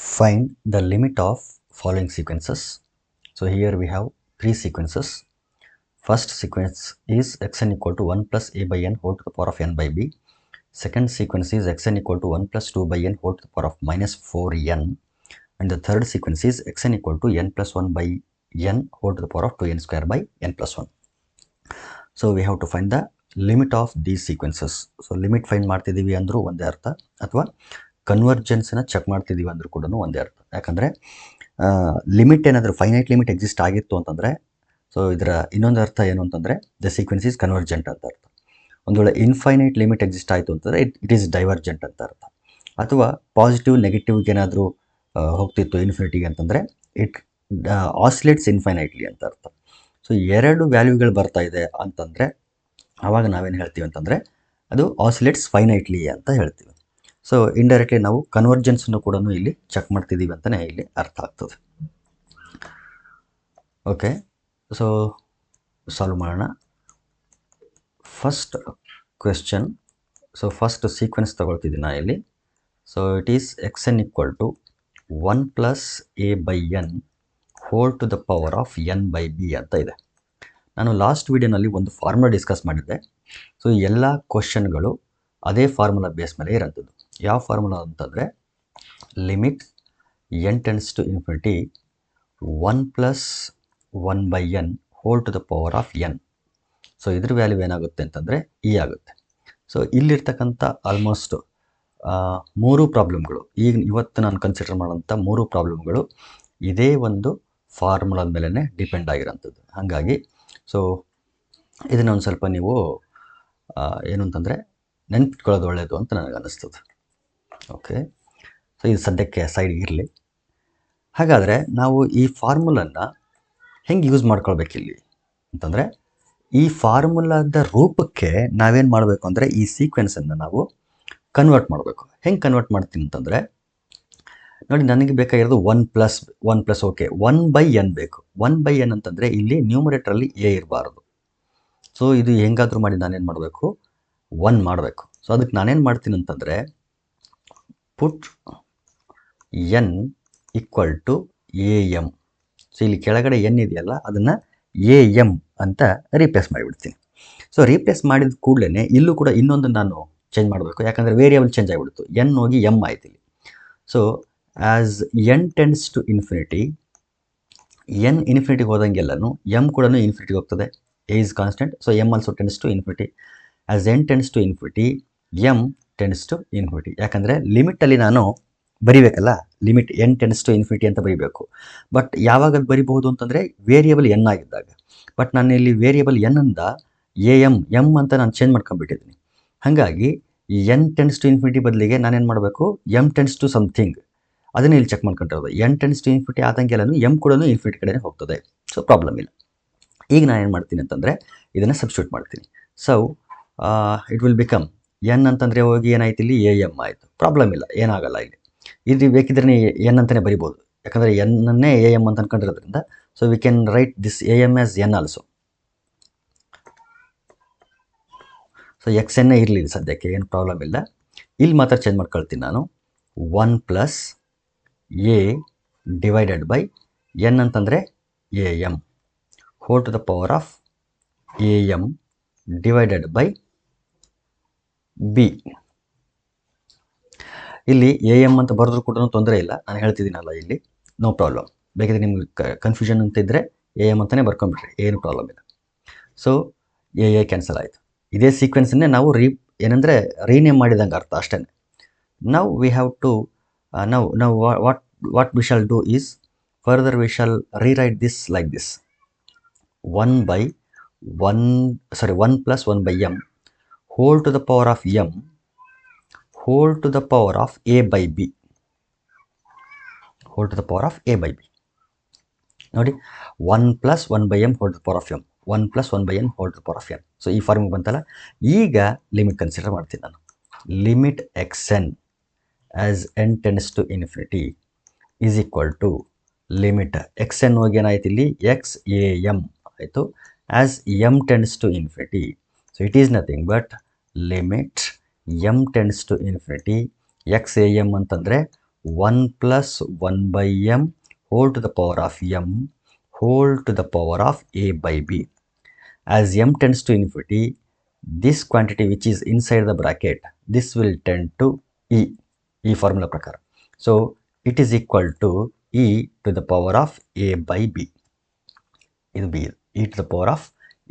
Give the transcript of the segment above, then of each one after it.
Find the limit of following sequences. So here we have three sequences. First sequence is xn equal to 1 plus a by n whole to the power of n by b. Second sequence is xn equal to 1 plus 2 by n whole to the power of minus 4n. And the third sequence is xn equal to n plus 1 by n whole to the power of 2n square by n plus 1. So we have to find the limit of these sequences. So limit find ಮಾಡ್ತಿದ್ದೀವಿ ಅಂದರೂ ಒಂದೇ ಅರ್ಥ, ಅಥವಾ ಕನ್ವರ್ಜೆನ್ಸ್ನ check ಮಾಡ್ತಿದ್ದೀವಿ ಅಂದರೂ ಕೂಡ ಒಂದೇ ಅರ್ಥ. ಯಾಕಂದರೆ ಲಿಮಿಟ್ ಏನಾದರೂ ಫೈನೈಟ್ ಲಿಮಿಟ್ ಎಕ್ಸಿಸ್ಟ್ ಆಗಿತ್ತು ಅಂತಂದರೆ, ಸೊ ಇದರ ಇನ್ನೊಂದು ಅರ್ಥ ಏನು ಅಂತಂದರೆ ದ ಸೀಕ್ವೆನ್ಸ್ ಈಸ್ ಕನ್ವರ್ಜೆಂಟ್ ಅಂತ ಅರ್ಥ. ಒಂದು ವೇಳೆ ಇನ್ಫೈನೈಟ್ ಲಿಮಿಟ್ ಎಕ್ಸಿಸ್ಟ್ ಆಯಿತು ಅಂತಂದರೆ ಇಟ್ ಈಸ್ ಡೈವರ್ಜೆಂಟ್ ಅಂತ ಅರ್ಥ. ಅಥವಾ ಪಾಸಿಟಿವ್ ನೆಗೆಟಿವ್ಗೆ ಏನಾದರೂ ಹೋಗ್ತಿತ್ತು ಇನ್ಫಿನಿಟಿಗೆ ಅಂತಂದರೆ ಇಟ್ ಆಸಿಲೇಟ್ಸ್ ಇನ್ಫೈನೈಟ್ಲಿ ಅಂತ ಅರ್ಥ. ಸೊ ಎರಡು ವ್ಯಾಲ್ಯೂಗಳು ಬರ್ತಾ ಇದೆ ಅಂತಂದರೆ ಆವಾಗ ನಾವೇನು ಹೇಳ್ತೀವಿ ಅಂತಂದರೆ ಅದು ಆಸಿಲೇಟ್ಸ್ ಫೈನೈಟ್ಲಿ ಅಂತ ಹೇಳ್ತೀವಿ. ಸೊ ಇಂಡೈರೆಕ್ಟ್ಲಿ ನಾವು ಕನ್ವರ್ಜೆನ್ಸನ್ನು ಕೂಡ ಇಲ್ಲಿ ಚೆಕ್ ಮಾಡ್ತಿದ್ದೀವಿ ಅಂತಲೇ ಇಲ್ಲಿ ಅರ್ಥ ಆಗ್ತದೆ. ಓಕೆ, ಸೊ ಸಾಲ್ವ್ ಮಾಡೋಣ. First question. So first sequence ತಗೊಳ್ತಿದ್ದೀನಿ ನಾನು ಇಲ್ಲಿ. So it is xn equal to 1 plus a by n whole to the power of n by b ಅಂತ ಇದೆ. ನಾನು ಲಾಸ್ಟ್ ವಿಡಿಯೋನಲ್ಲಿ ಒಂದು ಫಾರ್ಮುಲಾ ಡಿಸ್ಕಸ್ ಮಾಡಿದ್ದೆ. ಸೊ ಎಲ್ಲ ಕ್ವಶನ್ಗಳು ಅದೇ ಫಾರ್ಮುಲಾ ಬೇಸ್ ಮೇಲೆ ಇರೋಂಥದ್ದು. ಯಾವ ಫಾರ್ಮುಲಾ ಅಂತಂದರೆ limit n tends to infinity 1 plus 1 by n whole to the power of n. So ಇದ್ರ ವ್ಯಾಲ್ಯೂ ಏನಾಗುತ್ತೆ ಅಂತಂದರೆ ಇ ಆಗುತ್ತೆ. ಸೊ ಇಲ್ಲಿರ್ತಕ್ಕಂಥ ಆಲ್ಮೋಸ್ಟ್ 3 ಪ್ರಾಬ್ಲಮ್ಗಳು, ಇವತ್ತು ನಾನು ಕನ್ಸಿಡರ್ ಮಾಡೋಂಥ 3 ಪ್ರಾಬ್ಲಮ್ಗಳು ಇದೇ ಒಂದು ಫಾರ್ಮುಲಾದ ಮೇಲೇ ಡಿಪೆಂಡ್ ಆಗಿರೋಂಥದ್ದು. ಹಾಗಾಗಿ ಸೊ ಇದನ್ನು ಒಂದು ಸ್ವಲ್ಪ ನೀವು ಏನು ಅಂತಂದರೆ ನೆನ್ಪಿಟ್ಕೊಳ್ಳೋದು ಒಳ್ಳೆಯದು ಅಂತ ನನಗೆ ಅನ್ನಿಸ್ತದೆ. ಓಕೆ, ಸೊ ಇದು ಸದ್ಯಕ್ಕೆ ಸೈಡ್ ಇರಲಿ. ಹಾಗಾದರೆ ನಾವು ಈ ಫಾರ್ಮುಲನ್ನು ಹೆಂಗೆ ಯೂಸ್ ಮಾಡ್ಕೊಳ್ಬೇಕಿಲ್ಲಿ ಅಂತಂದರೆ, ಈ ಫಾರ್ಮುಲಾದ ರೂಪಕ್ಕೆ ನಾವೇನು ಮಾಡಬೇಕು ಅಂದರೆ ಈ ಸೀಕ್ವೆನ್ಸನ್ನು ನಾವು ಕನ್ವರ್ಟ್ ಮಾಡಬೇಕು. ಹೆಂಗೆ ಕನ್ವರ್ಟ್ ಮಾಡ್ತೀನಿ ಅಂತಂದರೆ, ನೋಡಿ ನನಗೆ ಬೇಕಾಗಿರೋದು 1 ಪ್ಲಸ್ ಓಕೆ 1 ಬೈ n ಬೇಕು. 1 ಬೈ n ಅಂತಂದರೆ ಇಲ್ಲಿ ನ್ಯೂಮರೇಟ್ರಲ್ಲಿ ಎ ಇರಬಾರ್ದು. ಸೊ ಇದು ಹೆಂಗಾದರೂ ಮಾಡಿ ನಾನೇನು ಮಾಡಬೇಕು, 1 ಮಾಡಬೇಕು. ಸೊ ಅದಕ್ಕೆ ನಾನೇನು ಮಾಡ್ತೀನಿ ಅಂತಂದರೆ put n equal to A M. So ಇಲ್ಲಿ ಕೆಳಗಡೆ n ಇದೆಯಲ್ಲ ಅದನ್ನು ಎ ಎಮ್ ಅಂತ ರೀಪ್ಲೇಸ್ ಮಾಡಿಬಿಡ್ತೀನಿ. ಸೊ ರೀಪ್ಲೇಸ್ ಮಾಡಿದ ಕೂಡಲೇ ಇಲ್ಲೂ ಕೂಡ ಇನ್ನೊಂದು ನಾನು ಚೇಂಜ್ ಮಾಡಬೇಕು. ಯಾಕಂದರೆ ವೇರಿಯಬಲ್ ಚೇಂಜ್ ಆಗಿಬಿಡ್ತು, n ಹೋಗಿ m ಆಯ್ತು ಇಲ್ಲಿ. So as n tends to infinity, n ಇನ್ಫಿನಿಟಿಗೆ ಹೋದಂಗೆಲ್ಲೂ m ಕೂಡ ಇನ್ಫಿನಿಟಿಗೆ ಹೋಗ್ತದೆ. a is constant, so m also tends to infinity. As n tends to infinity m tends to infinity. ಯಾಕಂದರೆ ಲಿಮಿಟಲ್ಲಿ ನಾನು ಬರಿಬೇಕಲ್ಲ, limit n tends to infinity ಅಂತ ಬರೀಬೇಕು. ಬಟ್ ಯಾವಾಗ ಅದು ಬರಿಬಹುದು ಅಂತಂದರೆ ವೇರಿಯಬಲ್ n ಆಗಿದ್ದಾಗ. ಬಟ್ ನಾನು ಇಲ್ಲಿ ವೇರಿಯಬಲ್ n ಅಂದ ಎಮ್ ಅಂತ ನಾನು ಚೇಂಜ್ ಮಾಡ್ಕೊಂಡ್ಬಿಟ್ಟಿದ್ದೀನಿ. ಹಾಗಾಗಿ ಈ n ಟೆನ್ಸ್ ಟು ಇನ್ಫಿನಿಟಿ ಬದಲಿಗೆ ನಾನೇನು ಮಾಡಬೇಕು, m ಟೆನ್ಸ್ ಟು ಸಮಥಿಂಗ್ ಅದನ್ನೇ ಇಲ್ಲಿ ಚೆಕ್ ಮಾಡ್ಕೊಂಡಿರೋದು. n ಟೆನ್ಸ್ ಟು ಇನ್ಫಿನಿಟಿ ಆದಂಗೆಲ್ಲೂ m ಕೂಡ ಇನ್ಫಿನಿಟಿ ಕಡೆನೇ ಹೋಗ್ತದೆ. ಸೊ ಪ್ರಾಬ್ಲಮ್ ಇಲ್ಲ. ಈಗ ನಾನು ಏನು ಮಾಡ್ತೀನಿ ಅಂತಂದರೆ ಇದನ್ನು ಸಬ್ಸ್ಟಿಟ್ಯೂಟ್ ಮಾಡ್ತೀನಿ. So it will become n ಅಂತಂದರೆ ಹೋಗಿ ಏನಾಯ್ತು ಇಲ್ಲಿ ಎ ಎಮ್ ಆಯಿತು. ಪ್ರಾಬ್ಲಮ್ ಇಲ್ಲ, ಏನಾಗಲ್ಲ ಇಲ್ಲಿ. ಇದು ಬೇಕಿದ್ರೆ n ಅಂತಲೇ ಬರಿಬೋದು, ಯಾಕಂದರೆ ಅನ್ನೇ ಎ ಎಮ್ ಅಂತ ಅನ್ಕೊಂಡಿರೋದ್ರಿಂದ. So we can write this a m as n also. So xn ಇರಲಿ ಸದ್ಯಕ್ಕೆ, ಏನು ಪ್ರಾಬ್ಲಮ್ ಇಲ್ಲ. ಇಲ್ಲಿ ಮಾತ್ರ ಚೇಂಜ್ ಮಾಡ್ಕೊಳ್ತೀನಿ ನಾನು. 1 plus A divided by n ಅಂತಂದರೆ A M whole to the power of A M divided by B. ಇಲ್ಲಿ ಎ ಎಮ್ ಅಂತ ಬರೆದ್ರೂ ಕೂಡ ತೊಂದರೆ ಇಲ್ಲ, ನಾನು ಹೇಳ್ತಿದ್ದೀನಲ್ಲ ಇಲ್ಲಿ ನೋ ಪ್ರಾಬ್ಲಮ್. ಬೇಕಿದ್ರೆ ನಿಮ್ಗೆ ಕನ್ಫ್ಯೂಷನ್ ಅಂತ ಇದ್ದರೆ ಎ ಎಮ್ ಅಂತಲೇ ಬರ್ಕೊಂಬಿಟ್ರಿ, ಏನು ಪ್ರಾಬ್ಲಮ್ ಇಲ್ಲ. ಸೊ ಎ ಕ್ಯಾನ್ಸಲ್ ಆಯಿತು. ಇದೇ ಸೀಕ್ವೆನ್ಸನ್ನೇ ನಾವು ಏನಂದರೆ ರೀನೇಮ್ ಮಾಡಿದಂಗೆ ಅರ್ಥ ಅಷ್ಟೇ. ನಾವು ವಿ ಹ್ಯಾವ್ ಟು ನಾವು what we shall do is further we shall rewrite this like this. 1 plus 1 by m whole to the power of m whole to the power of a by b whole to the power of a by b. ನೋಡಿ 1 plus 1 by m whole to the power of m 1 plus 1 by n whole to the power of n. So ಈ ಫಾರ್ಮಿಗೆ ಬಂತಲ್ಲ. ಈಗ limit consider ಮಾಡ್ತೀನಿ ನಾನು. Limit xn as n tends to infinity is equal to limit xn ಹೋಗಿ ಏನಾಯ್ತು ಇಲ್ಲಿ x a m ಆಯಿತು. As m tends to infinity, so it is nothing but limit m tends to infinity x a m ಅಂತಂದರೆ 1 plus 1 by m whole to the power of m whole to the power of a by b. As m tends to infinity, this quantity which is inside the bracket, this will tend to e formula prakara. So it is equal to e to the power of a by b. ಇದು b, e to the power of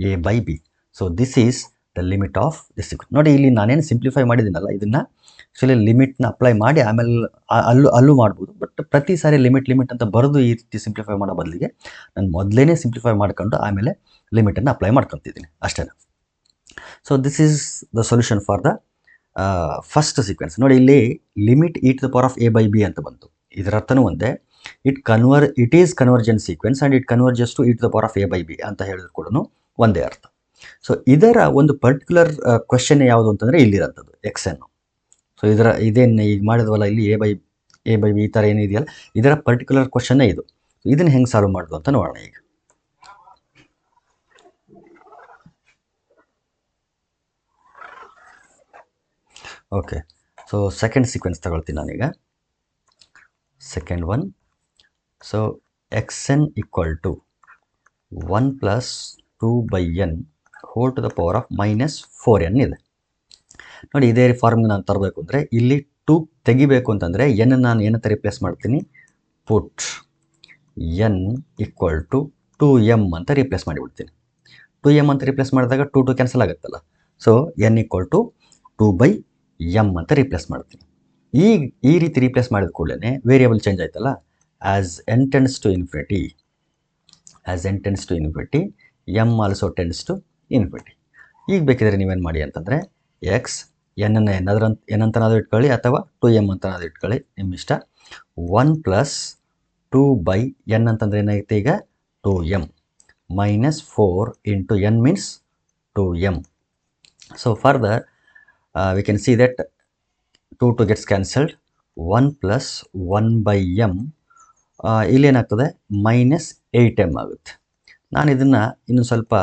a by b. So this is the limit of this sequence. ನೋಡಿ ಇಲ್ಲಿ ನಾನೇನು simplify ಮಾಡಿದ್ದೀನಲ್ಲ, ಇದನ್ನ actually ಲಿಮಿಟ್ನ apply ಮಾಡಿ ಆಮೇಲೆ ಅಲ್ಲೂ ಮಾಡ್ಬೋದು. ಬಟ್ ಪ್ರತಿ ಸಾರಿ ಲಿಮಿಟ್ ಅಂತ ಬರೆದು ಈ ರೀತಿ ಸಿಂಪ್ಲಿಫೈ ಮಾಡೋ ಬದಲಿಗೆ ನಾನು ಮೊದಲೇ ಸಿಂಪ್ಲಿಫೈ ಮಾಡ್ಕೊಂಡು ಆಮೇಲೆ ಲಿಮಿಟನ್ನು ಅಪ್ಲೈ ಮಾಡ್ಕೊತಿದ್ದೀನಿ ಅಷ್ಟೇ. So this is the solution for the first sequence. ನೋಡಿ ಇಲ್ಲಿ limit e to the power of a by b ಅಂತ ಬಂತು. ಇದರ ಅರ್ಥನೂ ಒಂದೇ, it is convergent sequence and it converges to e to the power of a by b ಅಂತ ಹೇಳಿದ್ರು ಕೂಡ ಒಂದೇ ಅರ್ಥ. ಸೊ ಇದರ ಒಂದು ಪರ್ಟಿಕ್ಯುಲರ್ ಕ್ವೆಶನ್ ಯಾವುದು ಅಂತಂದರೆ ಇಲ್ಲಿರೋಂಥದ್ದು ಎಕ್ಸ್ ಎನ್. ಸೊ ಇದೇನು ಈಗ ಮಾಡಿದ್ವಲ್ಲ ಇಲ್ಲಿ ಎ ಬೈ ಬಿ ಈ ಥರ ಏನಿದೆಯಲ್ಲ, ಇದರ ಪರ್ಟಿಕ್ಯುಲರ್ ಕ್ವೆಶನ್ನೇ ಇದು. ಇದನ್ನು ಹೆಂಗೆ ಸಾಲ್ವ್ ಮಾಡೋದು ಅಂತ ನೋಡೋಣ ಈಗ. ಓಕೆ, ಸೊ ಸೆಕೆಂಡ್ ಸೀಕ್ವೆನ್ಸ್ ತಗೊಳ್ತೀನಿ ನಾನೀಗ. Second one, so x n equal to 1 plus 2 by n whole to the power of minus 4n ಇದೆ. ನೋಡಿ ಇದೇ ಫಾರ್ಮ್ಗೆ ನಾನು ತರಬೇಕು ಅಂದರೆ ಇಲ್ಲಿ 2 ತೆಗಿಬೇಕು ಅಂತಂದರೆ ಎನ್ ನಾನು ಏನಂತ ರಿಪ್ಲೇಸ್ ಮಾಡ್ತೀನಿ, ಪುಟ್ ಎನ್ ಈಕ್ವಲ್ ಟು 2m ಅಂತ ರಿಪ್ಲೇಸ್ ಮಾಡಿಬಿಡ್ತೀನಿ. 2m ಅಂತ ರಿಪ್ಲೇಸ್ ಮಾಡಿದಾಗ 2 ಕ್ಯಾನ್ಸಲ್ ಆಗುತ್ತಲ್ಲ. So N equal to 2/m ಅಂತ ರಿಪ್ಲೇಸ್ ಮಾಡ್ತೀನಿ. ಈ ರೀತಿ ರಿಪ್ಲೇಸ್ ಮಾಡಿದ ಕೂಡಲೇ ವೇರಿಯಬಲ್ ಚೇಂಜ್ ಆಯ್ತಲ್ಲ. As n tends to infinity, m also tends to infinity. ಈಗ ಬೇಕಿದ್ರೆ ನೀವೇನು ಮಾಡಿ ಅಂತಂದರೆ ಎಕ್ಸ್ ಎನ್ನನ್ನು ಏನಂತನಾದರೂ ಇಟ್ಕೊಳ್ಳಿ ಅಥವಾ 2m ಅಂತನಾದರೂ ಇಟ್ಕೊಳ್ಳಿ, ನಿಮ್ಮ ಇಷ್ಟ. 1 plus 2/n ಅಂತಂದರೆ ಏನಾಗುತ್ತೆ ಈಗ 2m minus 4 into n means 2m. So further we can see that 2 gets cancelled. 1 plus 1/m ಇಲ್ಲೇನಾಗ್ತದೆ -8m ಆಗುತ್ತೆ. ನಾನು ಇದನ್ನು ಇನ್ನೊಂದು ಸ್ವಲ್ಪ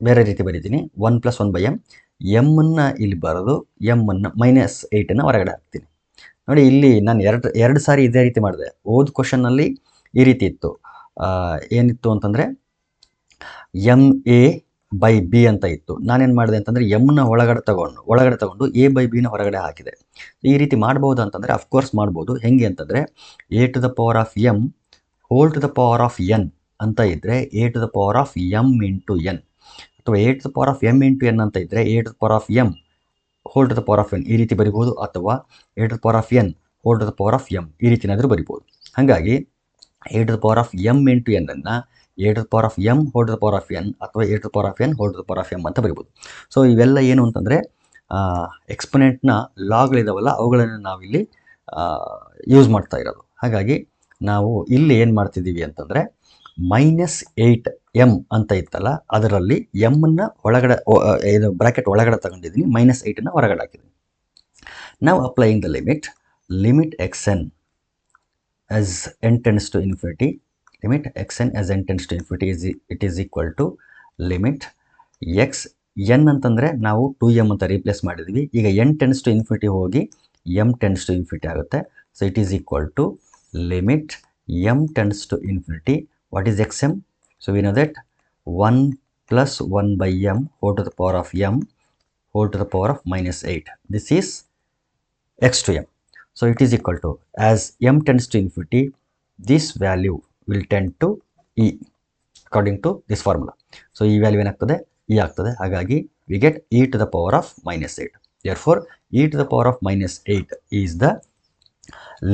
ಬೇರೆ ರೀತಿ ಬರೀತೀನಿ. 1 plus 1/m, ಎಮ್ಮನ್ನು ಇಲ್ಲಿ ಬರೋದು, ಎಮ್ಮನ್ನು -8 ಹೊರಗಡೆ ಹಾಕ್ತೀನಿ. ನೋಡಿ ಇಲ್ಲಿ ನಾನು ಎರಡು ಸಾರಿ ಇದೇ ರೀತಿ ಮಾಡಿದೆ. ಓದ್ ಕ್ವಶನ್ನಲ್ಲಿ ಈ ರೀತಿ ಇತ್ತು, ಏನಿತ್ತು ಅಂತಂದರೆ MA/B ಅಂತ ಇತ್ತು. ನಾನೇನು ಮಾಡಿದೆ ಅಂತಂದರೆ ಎಮ್ನ ಒಳಗಡೆ ತಗೊಂಡು A/Bನ ಹೊರಗಡೆ ಹಾಕಿದೆ. ಈ ರೀತಿ ಮಾಡ್ಬೋದು ಅಂತಂದರೆ ಅಫ್ಕೋರ್ಸ್ ಮಾಡ್ಬೋದು. ಹೆಂಗೆ ಅಂತಂದರೆ a to the power of m whole to the power of n ಅಂತ ಇದ್ದರೆ a to the power of m into n, ಅಥವಾ a to the power of m into n ಅಂತ ಇದ್ದರೆ a to the power of m whole to the power of n ಈ ರೀತಿ ಬರಿಬೋದು, ಅಥವಾ a to the power of n whole to the power of m ಈ ರೀತಿನಾದರೂ ಬರಿಬೋದು. ಹಾಗಾಗಿ a to the power of m into n ಅನ್ನು a to the power of m whole to the power of n ಅಥವಾ a to the power of n whole to the power of m ಅಂತ ಬರಿಬೋದು. So ಇವೆಲ್ಲ ಏನು ಅಂತಂದರೆ ಎಕ್ಸ್ಪೊನೆಂಟ್ನ ಲಾಗಳಿದಾವಲ್ಲ, ಅವುಗಳನ್ನು ನಾವಿಲ್ಲಿ use ಮಾಡ್ತಾ ಇರೋದು. ಹಾಗಾಗಿ ನಾವು ಇಲ್ಲಿ ಏನು ಮಾಡ್ತಿದ್ದೀವಿ ಅಂತಂದರೆ -8m ಅಂತ ಇತ್ತಲ್ಲ, ಅದರಲ್ಲಿ ಎಮ್ಮನ್ನು ಒಳಗಡೆ ಇದು ಬ್ರ್ಯಾಕೆಟ್ ಒಳಗಡೆ ತಗೊಂಡಿದ್ದೀನಿ, -8ನ ಹೊರಗಡೆ ಹಾಕಿದ್ದೀನಿ. ನಾವು applying the limit xn as n tends to infinity, limit xn as n tends to infinity it is equal to limit x n ಅಂತಂದರೆ ನಾವು 2m ಅಂತ ರೀಪ್ಲೇಸ್ ಮಾಡಿದ್ವಿ. ಈಗ n tends to infinity ಹೋಗಿ m tends to infinity ಆಗುತ್ತೆ. So it is equal to limit m tends to infinity. What is xm? So we know that 1 plus 1/m whole to the power of m whole to the power of -8. This is x to m. So it is equal to, as m tends to infinity, this value will tend to e according to this formula. So ಈ value ಏನಾಗ್ತದೆ, e ಆಗ್ತದೆ. ಹಾಗಾಗಿ we get e to the power of -8. Therefore e to the power of -8 is the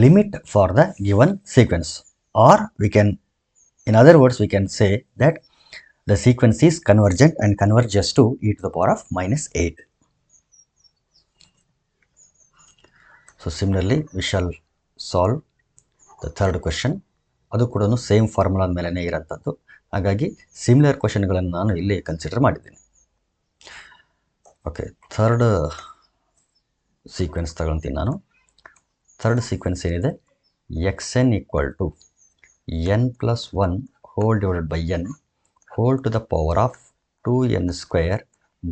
limit for the given sequence, or we can, in other words, we can say that the sequence is convergent and converges to e to the power of -8. So similarly we shall solve the third question. ಅದು ಕೂಡ same ಫಾರ್ಮುಲಾದ ಮೇಲೇ ಇರೋಂಥದ್ದು. ಹಾಗಾಗಿ similar ಕ್ವಶನ್ಗಳನ್ನು ನಾನು ಇಲ್ಲಿ consider ಮಾಡಿದ್ದೀನಿ. Okay, third sequence ತಗೊಳ್ತೀನಿ ನಾನು. Third sequence ಏನಿದೆ, xn equal to n plus 1 whole divided by n whole to the power of 2n square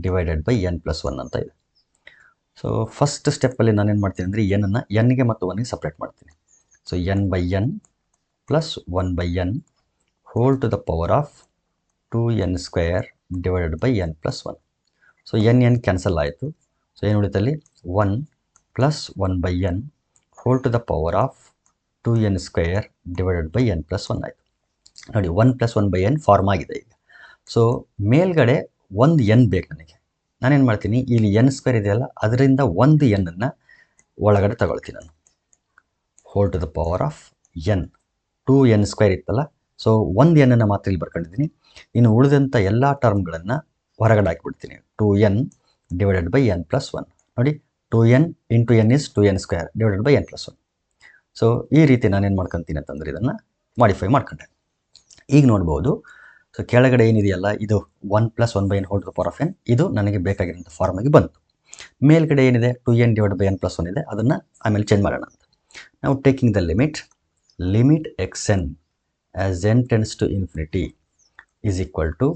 divided by n plus 1 ಅಂತ ಇದೆ. ಸೊ ಫಸ್ಟ್ ಸ್ಟೆಪ್ಪಲ್ಲಿ ನಾನೇನು ಮಾಡ್ತೀನಿ ಅಂದರೆ ಎನ್ನನ್ನು ಎನ್ಗೆ ಮತ್ತು ಒನ್ಗೆ ಸಪ್ರೇಟ್ ಮಾಡ್ತೀನಿ. So n by n plus 1 by n whole to the power of 2n square divided by n plus 1. So n cancel ಆಯಿತು. ಸೊ ಏನು ಉಳಿತಲ್ಲಿ 1 plus 1 by n whole to the power of 2n square divided by n plus 1 ಆಯಿತು. ನೋಡಿ 1 plus 1 by N form ಆಗಿದೆ ಈಗ. So ಮೇಲ್ಗಡೆ ಒಂದು N ಬೇಕು ನನಗೆ. ನಾನೇನು ಮಾಡ್ತೀನಿ, ಇಲ್ಲಿ ಎನ್ ಸ್ಕ್ವೇರ್ ಇದೆಯಲ್ಲ ಅದರಿಂದ ಒಂದು ಎನ್ನನ್ನು ಒಳಗಡೆ ತಗೊಳ್ತೀನಿ ನಾನು. Whole to the power of n 2n square ಇತ್ತಲ್ಲ, ಸೊ ಒಂದು ಎನ್ನನ್ನು ಮಾತ್ರ ಇಲ್ಲಿ ಬರ್ಕೊಂಡಿದ್ದೀನಿ. ಇನ್ನು ಉಳಿದಂಥ ಎಲ್ಲ ಟರ್ಮ್ಗಳನ್ನು ಹೊರಗಡೆ ಹಾಕಿಬಿಡ್ತೀನಿ. 2n divided by n plus 1. ನೋಡಿ 2n into N is 2n square divided by n plus 1. So ಈ ರೀತಿ ನಾನೇನು ಮಾಡ್ಕೊತೀನಿ ಅಂತಂದರೆ ಇದನ್ನು ಮಾಡಿಫೈ ಮಾಡ್ಕೊಂಡೆ. ಈಗ ನೋಡ್ಬೋದು, ಸೊ ಕೆಳಗಡೆ ಏನಿದೆಯಲ್ಲ ಇದು 1 plus 1 by n whole to the power of n, ಇದು ನನಗೆ ಬೇಕಾಗಿರೋಂಥ ಫಾರ್ಮಾಗಿ ಬಂತು. ಮೇಲ್ಗಡೆ ಏನಿದೆ 2n divide by n plus 1 ಇದೆ, ಅದನ್ನು ಆಮೇಲೆ ಚೇಂಜ್ ಮಾಡೋಣ ಅಂತ. ನಾವು taking the limit xn as n tends to infinity is equal to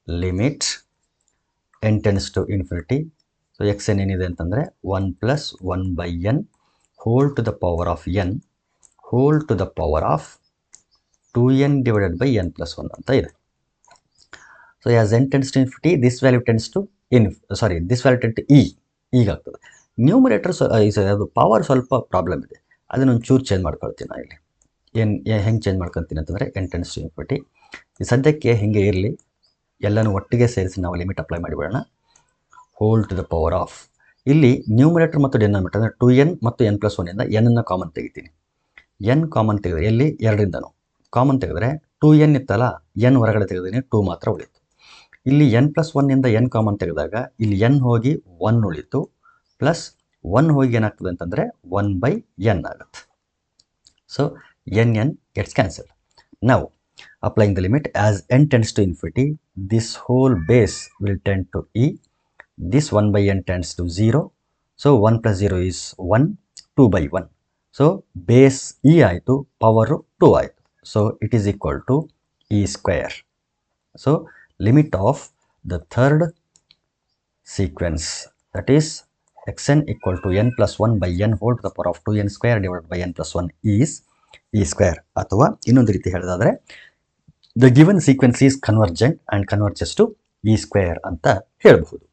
limit n tends to infinity. So xn ಏನಿದೆ ಅಂತಂದರೆ 1 plus 1 by n whole to the power of n whole to the power of 2n divided by n plus 1 ಅಂತ ಇದೆ. So as n tends to infinity this value tends to this value tend to ಈಗಾಗ್ತದೆ. Numerator ಅದು power ಸ್ವಲ್ಪ problem ಇದೆ, ಅದನ್ನೊಂದು ಚೂರು change ಮಾಡ್ಕೊಳ್ತೀನಿ ನಾನು ಇಲ್ಲಿ. ಹೆಂಗೆ ಚೇಂಜ್ ಮಾಡ್ಕೊತೀನಿ ಅಂತಂದರೆ n tends to infinity. ಈ ಸದ್ಯಕ್ಕೆ ಹೀಗೆ ಇರಲಿ, ಎಲ್ಲನೂ ಒಟ್ಟಿಗೆ ಸೇರಿಸಿ ನಾವು ಲಿಮಿಟ್ ಅಪ್ಲೈ ಮಾಡಿಬಿಡೋಣ. Whole to the power of, ಇಲ್ಲಿ ನ್ಯೂಮರೇಟರ್ ಮತ್ತು ಡಿನಾಮಿನೇಟರ್ ಅಂದರೆ 2n ಮತ್ತು n ಪ್ಲಸ್ 1ಇಂದ ಎನ್ನನ್ನು ಕಾಮನ್ ತೆಗಿತೀನಿ. ಎನ್ ಕಾಮನ್ ತೆಗೆದ್ರೆ ಎಲ್ಲಿ ಎರಡರಿಂದನೂ ಕಾಮನ್ ತೆಗೆದ್ರೆ 2n ಇತ್ತಲ್ಲ, ಎನ್ ಹೊರಗಡೆ ತೆಗೆದಿದ್ದೀನಿ, 2 ಮಾತ್ರ ಉಳಿತು. ಇಲ್ಲಿ n ಪ್ಲಸ್ 1ಇಂದ ಎನ್ ಕಾಮನ್ ತೆಗೆದಾಗ ಇಲ್ಲಿ n ಹೋಗಿ 1 ಉಳಿತು, ಪ್ಲಸ್ 1 ಹೋಗಿ ಏನಾಗ್ತದೆ ಅಂತಂದರೆ 1 ಬೈ ಎನ್ ಆಗುತ್ತೆ. So n gets cancelled. Now applying the limit as n tends to infinity, this whole base will tend to e. This 1 by n tends to 0. So 1 plus 0 is 1, 2 by 1. So base e ಆಯಿತು, power 2 ಆಯಿತು. So it is equal to e square. So limit of the third sequence, that is xn equal to n plus 1 by n whole to the power of 2n square divided by n plus 1 is e square. ಅಥವಾ ಇನ್ನೊಂದು ರೀತಿ ಹೇಳೋದಾದರೆ the given sequence is convergent and converges to e square ಅಂತ ಹೇಳಬಹುದು.